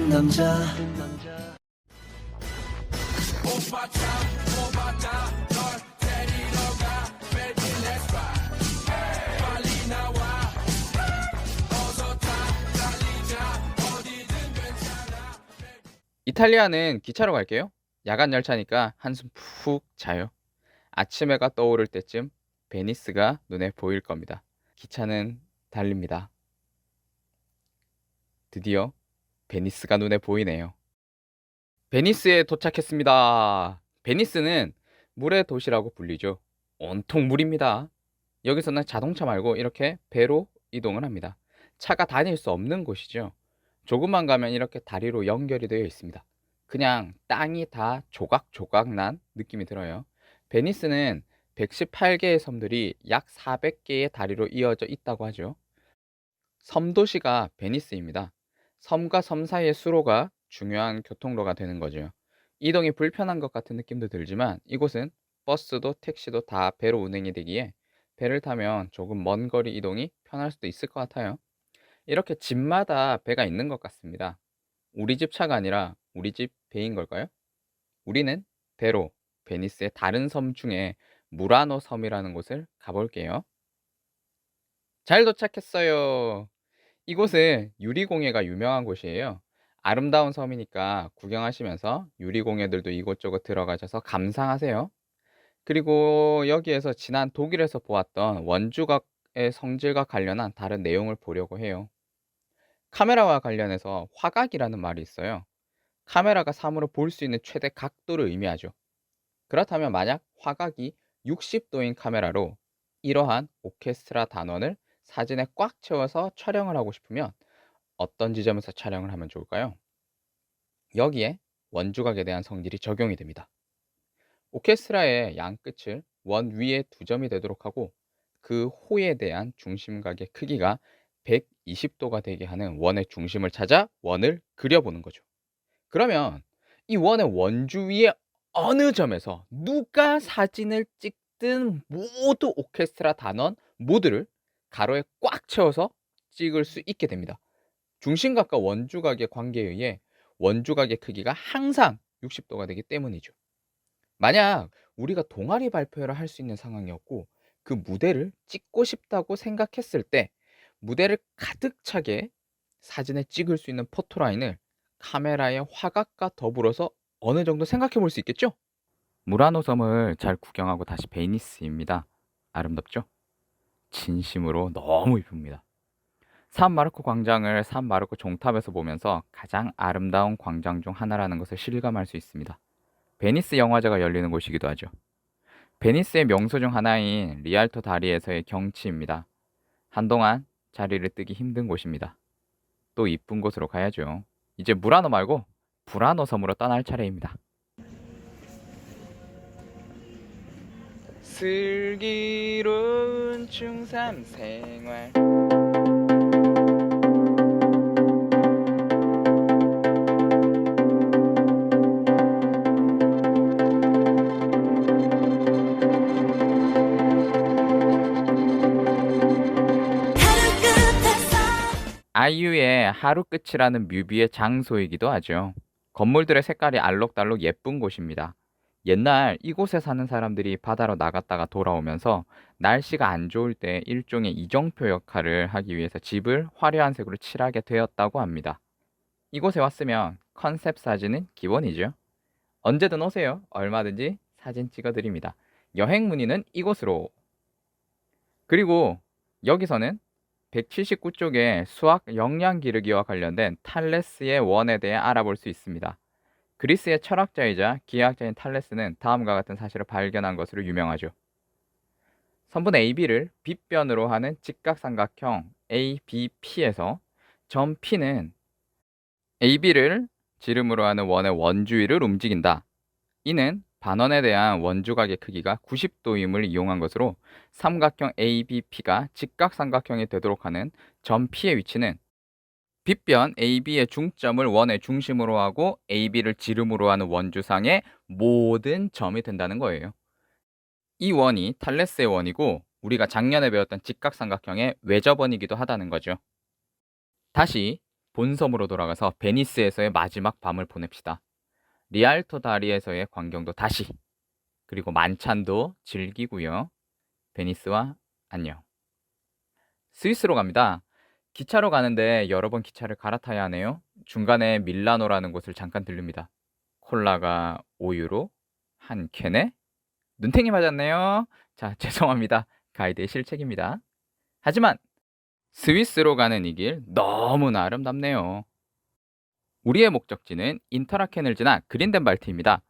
남자. 이탈리아는 기차로 갈게요. 야간 열차니까 한숨 푹 자요. 아침 해가 떠오를 때쯤 베니스가 눈에 보일 겁니다. 기차는 달립니다. 드디어 베니스가 눈에 보이네요. 베니스에 도착했습니다. 베니스는 물의 도시라고 불리죠. 온통 물입니다. 여기서는 자동차 말고 이렇게 배로 이동을 합니다. 차가 다닐 수 없는 곳이죠. 조금만 가면 이렇게 다리로 연결이 되어 있습니다. 그냥 땅이 다 조각조각 난 느낌이 들어요. 베니스는 118개의 섬들이 약 400개의 다리로 이어져 있다고 하죠. 섬도시가 베니스입니다. 섬과 섬 사이의 수로가 중요한 교통로가 되는 거죠. 이동이 불편한 것 같은 느낌도 들지만 이곳은 버스도 택시도 다 배로 운행이 되기에 배를 타면 조금 먼 거리 이동이 편할 수도 있을 것 같아요. 이렇게 집마다 배가 있는 것 같습니다. 우리 집 차가 아니라 우리 집 배인 걸까요? 우리는 배로 베니스의 다른 섬 중에 무라노 섬이라는 곳을 가볼게요. 잘 도착했어요. 이곳은 유리공예가 유명한 곳이에요. 아름다운 섬이니까 구경하시면서 유리공예들도 이곳저곳 들어가셔서 감상하세요. 그리고 여기에서 지난 독일에서 보았던 원주각의 성질과 관련한 다른 내용을 보려고 해요. 카메라와 관련해서 화각이라는 말이 있어요. 카메라가 3으로 볼 수 있는 최대 각도를 의미하죠. 그렇다면 만약 화각이 60도인 카메라로 이러한 오케스트라 단원을 사진에 꽉 채워서 촬영을 하고 싶으면 어떤 지점에서 촬영을 하면 좋을까요? 여기에 원주각에 대한 성질이 적용이 됩니다. 오케스트라의 양 끝을 원 위에 2점이 되도록 하고 그 호에 대한 중심각의 크기가 120도가 되게 하는 원의 중심을 찾아 원을 그려보는 거죠. 그러면 이 원의 원주 위에 어느 점에서 누가 사진을 찍든 모두 오케스트라 단원 모두를 가로에 꽉 채워서 찍을 수 있게 됩니다. 중심각과 원주각의 관계에 의해 원주각의 크기가 항상 60도가 되기 때문이죠. 만약 우리가 동아리 발표를 할 수 있는 상황이었고 그 무대를 찍고 싶다고 생각했을 때 무대를 가득 차게 사진에 찍을 수 있는 포토라인을 카메라의 화각과 더불어서 어느 정도 생각해 볼 수 있겠죠? 무라노 섬을 잘 구경하고 다시 베니스입니다. 아름답죠? 진심으로 너무 이쁩니다. 산마르코 광장을 산마르코 종탑에서 보면서 가장 아름다운 광장 중 하나라는 것을 실감할 수 있습니다. 베니스 영화제가 열리는 곳이기도 하죠. 베니스의 명소 중 하나인 리알토 다리에서의 경치입니다. 한동안 자리를 뜨기 힘든 곳입니다. 또 이쁜 곳으로 가야죠. 이제 무라노 말고 브라노 섬으로 떠날 차례입니다. 슬기로운 중3 생활 아이유의 하루 끝이라는 뮤비의 장소이기도 하죠. 건물들의 색깔이 알록달록 예쁜 곳입니다. 옛날 이곳에 사는 사람들이 바다로 나갔다가 돌아오면서 날씨가 안 좋을 때 일종의 이정표 역할을 하기 위해서 집을 화려한 색으로 칠하게 되었다고 합니다. 이곳에 왔으면 컨셉 사진은 기본이죠. 언제든 오세요. 얼마든지 사진 찍어드립니다. 여행 문의는 이곳으로. 그리고 여기서는 179쪽의 수학 영양 기르기와 관련된 탈레스의 원에 대해 알아볼 수 있습니다. 그리스의 철학자이자 기하학자인 탈레스는 다음과 같은 사실을 발견한 것으로 유명하죠. 선분 AB를 빗변으로 하는 직각삼각형 ABP에서 점 P는 AB를 지름으로 하는 원의 원주위를 움직인다. 이는 반원에 대한 원주각의 크기가 90도임을 이용한 것으로 삼각형 ABP가 직각삼각형이 되도록 하는 점 P의 위치는 빗변 AB의 중점을 원의 중심으로 하고 AB를 지름으로 하는 원주상의 모든 점이 된다는 거예요. 이 원이 탈레스의 원이고 우리가 작년에 배웠던 직각삼각형의 외접원이기도 하다는 거죠. 다시 본섬으로 돌아가서 베니스에서의 마지막 밤을 보냅시다. 리알토 다리에서의 광경도 다시, 그리고 만찬도 즐기고요. 베니스와 안녕. 스위스로 갑니다. 기차로 가는데 여러 번 기차를 갈아타야 하네요. 중간에 밀라노라는 곳을 잠깐 들릅니다. 콜라가 5유로? 한 캔에? 눈탱이 맞았네요. 자, 죄송합니다. 가이드의 실책입니다. 하지만 스위스로 가는 이 길 너무나 아름답네요. 우리의 목적지는 인터라켄을 지나 그린덴발트입니다.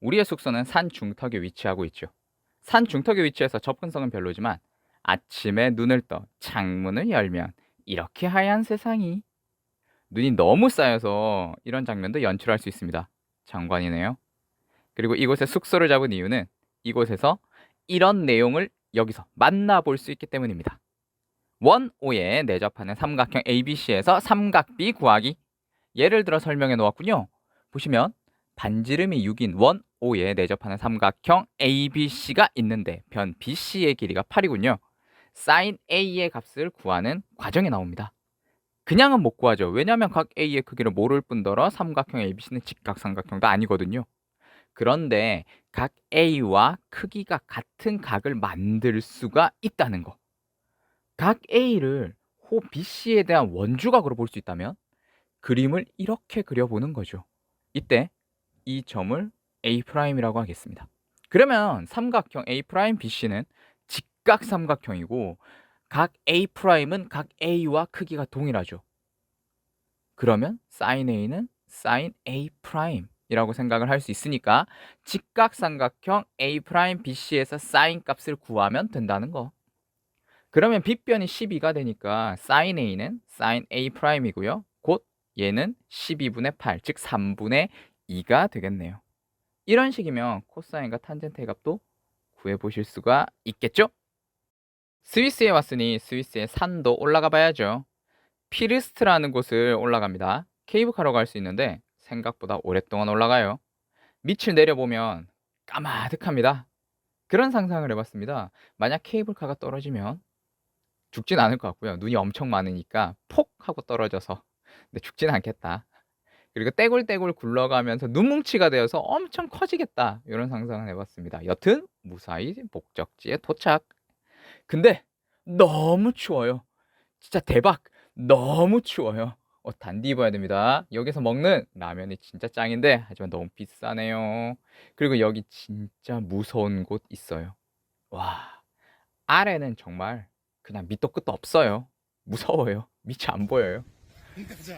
우리의 숙소는 산 중턱에 위치하고 있죠. 산 중턱에 위치해서 접근성은 별로지만 아침에 눈을 떠 창문을 열면 이렇게 하얀 세상이. 눈이 너무 쌓여서 이런 장면도 연출할 수 있습니다. 장관이네요. 그리고 이곳에 숙소를 잡은 이유는 이곳에서 이런 내용을 여기서 만나볼 수 있기 때문입니다. 원오에 내접하는 삼각형 ABC에서 삼각비 구하기. 예를 들어 설명해 놓았군요. 보시면 반지름이 6인 원오에 내접하는 삼각형 ABC가 있는데 변 BC의 길이가 8이군요. sin A의 값을 구하는 과정이 나옵니다. 그냥은 못 구하죠. 왜냐하면 각 A의 크기를 모를 뿐더러 삼각형 ABC는 직각삼각형도 아니거든요. 그런데 각 A와 크기가 같은 각을 만들 수가 있다는 거. 각 A를 호 BC에 대한 원주각으로 볼 수 있다면 그림을 이렇게 그려보는 거죠. 이때 이 점을 A'이라고 하겠습니다. 그러면 삼각형 A'BC는 직각삼각형이고 각 A'은 각 A와 크기가 동일하죠. 그러면 sin A는 sin A'이라고 생각을 할 수 있으니까 직각삼각형 A'BC에서 sin 값을 구하면 된다는 거. 그러면 빗변이 12가 되니까 sin A는 sin A'이고요. 곧 얘는 12분의 8, 즉 3분의 2가 되겠네요. 이런 식이면 코사인과 탄젠트의 값도 구해보실 수가 있겠죠? 스위스에 왔으니 스위스의 산도 올라가 봐야죠. 피르스트라는 곳을 올라갑니다. 케이블카로 갈 수 있는데 생각보다 오랫동안 올라가요. 밑을 내려보면 까마득합니다. 그런 상상을 해봤습니다. 만약 케이블카가 떨어지면 죽진 않을 것 같고요. 눈이 엄청 많으니까 폭 하고 떨어져서 근데 죽진 않겠다. 그리고 떼굴떼굴 굴러가면서 눈뭉치가 되어서 엄청 커지겠다. 이런 상상을 해봤습니다. 여튼 무사히 목적지에 도착. 근데 너무 추워요. 진짜 대박. 너무 추워요. 단디 입어야 됩니다. 여기서 먹는 라면이 진짜 짱인데 하지만 너무 비싸네요. 그리고 여기 진짜 무서운 곳 있어요. 와, 아래는 정말 그냥 밑도 끝도 없어요. 무서워요. 밑이 안 보여요.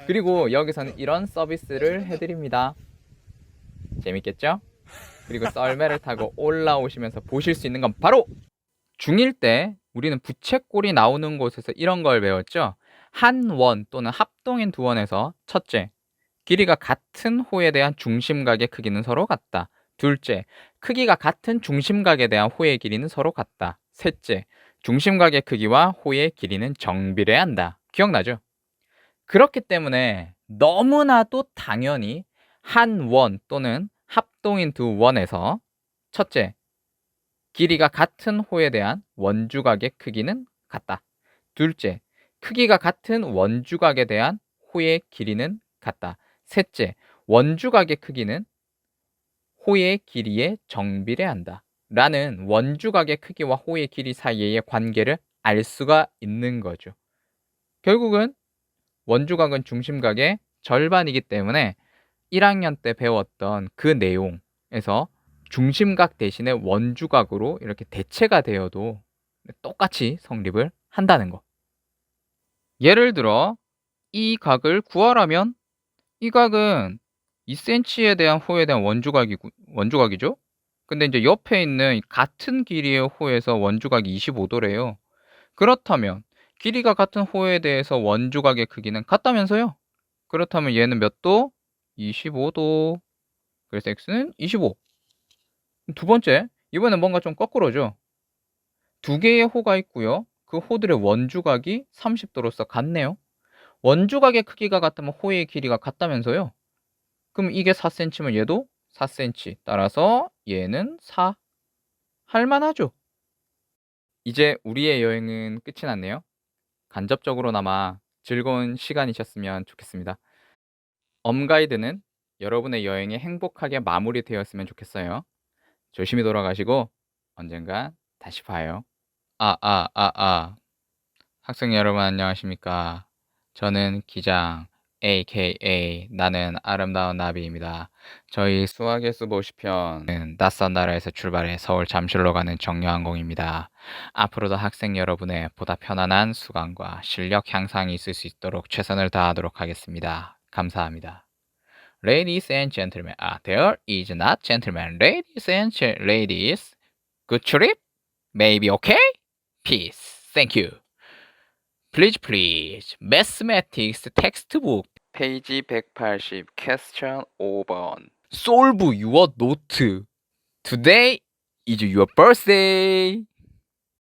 그리고 여기서는 이런 서비스를 해드립니다. 재밌겠죠? 그리고 썰매를 타고 올라오시면서 보실 수 있는 건 바로 중1 때 우리는 부채꼴이 나오는 곳에서 이런 걸 배웠죠. 한 원 또는 합동인 두 원에서 첫째, 길이가 같은 호에 대한 중심각의 크기는 서로 같다. 둘째, 크기가 같은 중심각에 대한 호의 길이는 서로 같다. 셋째, 중심각의 크기와 호의 길이는 정비례한다. 기억나죠? 그렇기 때문에 너무나도 당연히 한 원 또는 합동인 두 원에서 첫째, 길이가 같은 호에 대한 원주각의 크기는 같다. 둘째, 크기가 같은 원주각에 대한 호의 길이는 같다. 셋째, 원주각의 크기는 호의 길이에 정비례한다. 라는 원주각의 크기와 호의 길이 사이의 관계를 알 수가 있는 거죠. 결국은 원주각은 중심각의 절반이기 때문에 1학년 때 배웠던 그 내용에서 중심각 대신에 원주각으로 이렇게 대체가 되어도 똑같이 성립을 한다는 거. 예를 들어 이 각을 구하라면 이 각은 2cm에 대한 호에 대한 원주각이죠. 근데 이제 옆에 있는 같은 길이의 호에서 원주각이 25도래요. 그렇다면 길이가 같은 호에 대해서 원주각의 크기는 같다면서요? 그렇다면 얘는 몇 도? 25도. 그래서 x는 25. 두 번째, 이번엔 뭔가 좀 거꾸로죠. 두 개의 호가 있고요. 그 호들의 원주각이 30도로서 같네요. 원주각의 크기가 같으면 호의 길이가 같다면서요. 그럼 이게 4cm면 얘도 4cm. 따라서 얘는 4. 할만하죠. 이제 우리의 여행은 끝이 났네요. 간접적으로나마 즐거운 시간이셨으면 좋겠습니다. 엄가이드는 여러분의 여행이 행복하게 마무리되었으면 좋겠어요. 조심히 돌아가시고 언젠가 다시 봐요. 학생 여러분 안녕하십니까? 저는 기장 aka 나는 아름다운 나비입니다. 저희 수학의 수 보시편은 낯선 나라에서 출발해 서울 잠실로 가는 정류항공입니다. 앞으로도 학생 여러분의 보다 편안한 수강과 실력 향상이 있을 수 있도록 최선을 다하도록 하겠습니다. 감사합니다. Ladies and gentlemen, there is not gentlemen. Ladies and ladies, good trip? Maybe okay? Peace. Thank you. Please. Mathematics textbook. 페이지 180, question 5번. Solve your note. Today is your birthday.